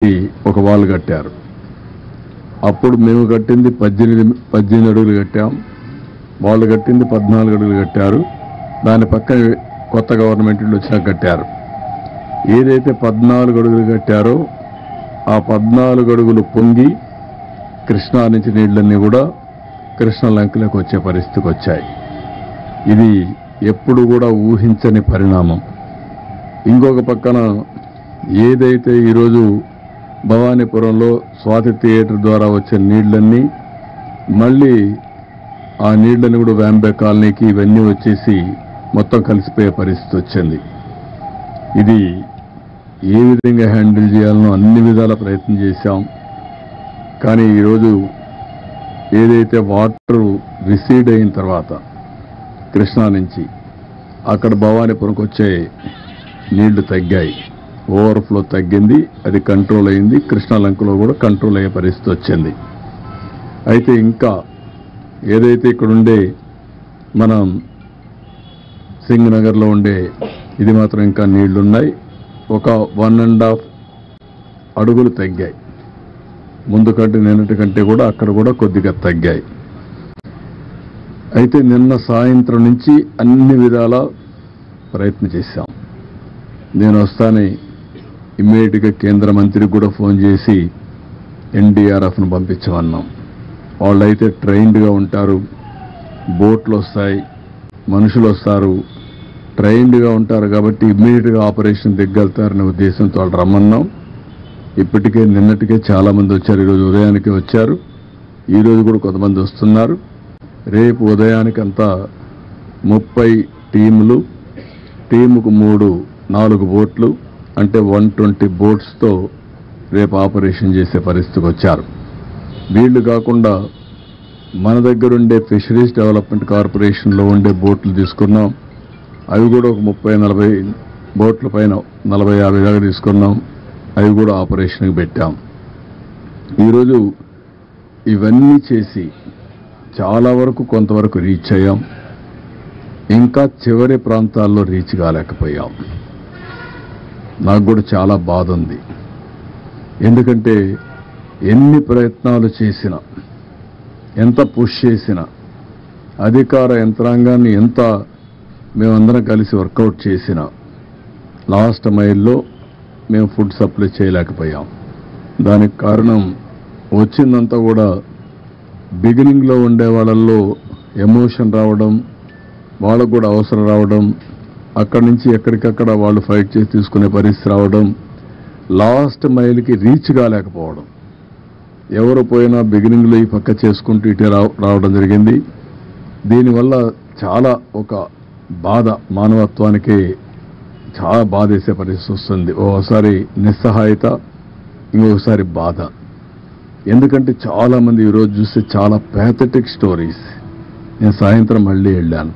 ఒక వాల్ కట్టారు. అప్పుడు మేము కట్టింది 18 అడుగులు కట్టాం. వాళ్ళు కట్టింది 14 అడుగులు కట్టారు. దాని పక్కన కొత్త గవర్నమెంట్ వచ్చినా కట్టారు. ఏదైతే 14 అడుగులు కట్టారో ఆ 14 అడుగులు పొంగి కృష్ణా నుంచి నీళ్లన్నీ కూడా కృష్ణ లంకలకు వచ్చే పరిస్థితికి వచ్చాయి. ఇది ఎప్పుడు కూడా ఊహించని పరిణామం. ఇంకొక పక్కన ఏదైతే ఈరోజు భవానీపురంలో స్వాతి థియేటర్ ద్వారా వచ్చే నీళ్లన్నీ మళ్ళీ ఆ నీళ్లని కూడా వ్యాంబే కాలనీకి ఇవన్నీ వచ్చేసి మొత్తం కలిసిపోయే పరిస్థితి వచ్చింది. ఇది ఏ విధంగా హ్యాండిల్ చేయాలనో అన్ని విధాల ప్రయత్నం చేశాం. కానీ ఈరోజు ఏదైతే వాటర్ రిసీడ్ అయిన తర్వాత కృష్ణా నుంచి అక్కడ భవానీపురంకి వచ్చే నీళ్లు తగ్గాయి, ఓవర్ఫ్లో తగ్గింది, అది కంట్రోల్ అయింది. కృష్ణా లంకలో కూడా కంట్రోల్ అయ్యే పరిస్థితి వచ్చింది. అయితే ఇంకా ఏదైతే ఇక్కడ ఉండే మనం సింగ్ నగర్లో ఉండే ఇది మాత్రం ఇంకా నీళ్లున్నాయి. ఒక 1.5 అడుగులు తగ్గాయి. ముందు కంటే నిన్నటి కంటే కూడా అక్కడ కూడా కొద్దిగా తగ్గాయి. అయితే నిన్న సాయంత్రం నుంచి అన్ని విధాల ప్రయత్నం చేశాం. నేను వస్తానే ఇమ్మీడియట్గా కేంద్ర మంత్రికి కూడా ఫోన్ చేసి ఎన్డీఆర్ఎఫ్ను పంపించమన్నాం. వాళ్ళైతే ట్రైన్డ్గా ఉంటారు, బోట్లు వస్తాయి, మనుషులు వస్తారు, ట్రైన్డ్గా ఉంటారు కాబట్టి ఇమ్మీడియట్గా ఆపరేషన్ దిగ్గలుతారనే ఉద్దేశంతో వాళ్ళు రమ్మన్నాం. ఇప్పటికే నిన్నటికే చాలామంది వచ్చారు. ఈరోజు ఉదయానికి వచ్చారు, ఈరోజు కూడా కొంతమంది వస్తున్నారు. రేపు ఉదయానికి అంతా 30 టీములు, టీముకు 4 బోట్లు అంటే 120 బోట్స్తో రేపు ఆపరేషన్ చేసే పరిస్థితికి వచ్చారు. వీళ్ళు కాకుండా మన దగ్గర ఉండే ఫిషరీస్ డెవలప్మెంట్ కార్పొరేషన్లో ఉండే బోట్లు తీసుకున్నాం. అవి కూడా ఒక 30-40 బోట్ల పైన 40-50 దాకా తీసుకున్నాం. అవి కూడా ఆపరేషన్కి పెట్టాం. ఈరోజు ఇవన్నీ చేసి చాలా వరకు కొంతవరకు రీచ్ అయ్యాం. ఇంకా చివరి ప్రాంతాల్లో రీచ్ కాలేకపోయాం. నాకు కూడా చాలా బాధ ఉంది. ఎందుకంటే ఎన్ని ప్రయత్నాలు చేసినా, ఎంత పుష్ చేసినా, అధికార యంత్రాంగాన్ని ఎంత మేమందరం కలిసి వర్కౌట్ చేసినా లాస్ట్ మైల్లో మేము ఫుడ్ సప్లై చేయలేకపోయాం. దానికి కారణం వచ్చిందంతా కూడా బిగినింగ్లో ఉండే వాళ్ళల్లో ఎమోషన్ రావడం, వాళ్ళకు కూడా అవసరం రావడం, అక్కడి నుంచి ఎక్కడికక్కడ వాళ్ళు ఫైట్ చేసి తీసుకునే పరిస్థితి రావడం, లాస్ట్ మైల్కి రీచ్ కాలేకపోవడం. ఎవరు పోయినా బిగినింగ్లో ఈ పక్క చేసుకుంటూ ఇటే రావడం జరిగింది. దీనివల్ల చాలా ఒక బాధ, మానవత్వానికి చాలా బాధేసే పరిస్థితి వస్తుంది. ఓసారి నిస్సహాయత, ఇంకొకసారి బాధ. ఎందుకంటే చాలామంది ఈరోజు చూస్తే చాలా ప్యాథటిక్ స్టోరీస్. నేను సాయంత్రం మళ్ళీ వెళ్ళాను.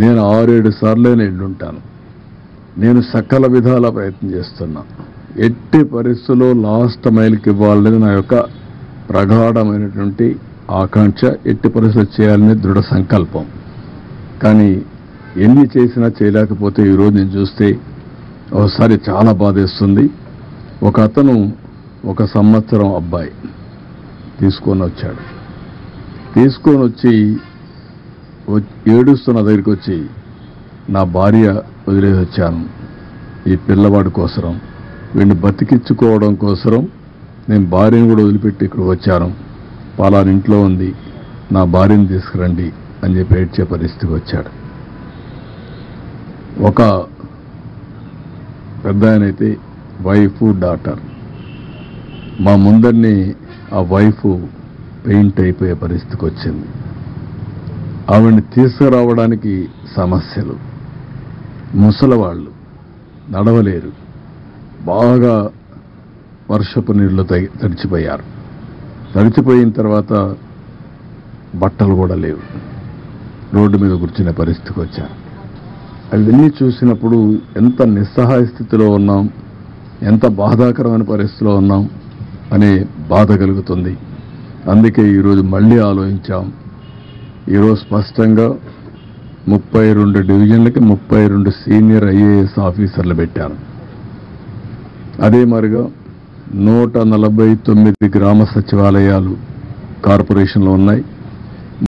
నేను 6-7 సార్లు వెళ్ళుంటాను. నేను సకల విధాల ప్రయత్నం చేస్తున్నా. ఎట్టి పరిస్థితుల్లో లాస్ట్ మైల్కి ఇవ్వాలనేది నా యొక్క ప్రగాఢమైనటువంటి ఆకాంక్ష. ఎట్టి పరిస్థితులు చేయాలనే దృఢ సంకల్పం. కానీ ఎన్ని చేసినా చేయలేకపోతే ఈరోజు నేను చూస్తే ఒకసారి చాలా బాధేస్తుంది. ఒక అతను 1 సంవత్సరం అబ్బాయి తీసుకొని వచ్చాడు. తీసుకొని వచ్చి ఏడుస్తున్న దగ్గరికి వచ్చి, నా భార్య వదిలేసి వచ్చాను ఈ పిల్లవాడి కోసరం, వీడిని బతికించుకోవడం కోసరం నేను భార్యను కూడా వదిలిపెట్టి ఇక్కడికి వచ్చాను, పలానా ఇంట్లో ఉంది, నా భార్యను తీసుకురండి అని చెప్పి ఏడ్చే పరిస్థితికి వచ్చాడు. ఒక పెద్ద ఆయనైతే వైఫ్, డాటర్, మా ముందరిని ఆ వైఫ్ పెయింట్ అయిపోయే పరిస్థితికి వచ్చింది. ఆవిడ్ని తీసుకురావడానికి సమస్యలు, ముసలవాళ్ళు నడవలేరు, బాగా వర్షపు నీళ్ళు తడిచిపోయారు. తడిచిపోయిన తర్వాత బట్టలు కూడా లేవు, రోడ్డు మీద కూర్చునే పరిస్థితికి వచ్చారు. అవన్నీ చూసినప్పుడు ఎంత నిస్సహాయ స్థితిలో ఉన్నాం, ఎంత బాధాకరమైన పరిస్థితిలో ఉన్నాం అనే బాధ కలుగుతుంది. అందుకే ఈరోజు మళ్ళీ ఆలోచించాం. ఈరోజు స్పష్టంగా 32 డివిజన్లకి 32 సీనియర్ ఐఏఎస్ ఆఫీసర్లు పెట్టాను. అదే మరిగా 149 గ్రామ సచివాలయాలు కార్పొరేషన్లో ఉన్నాయి.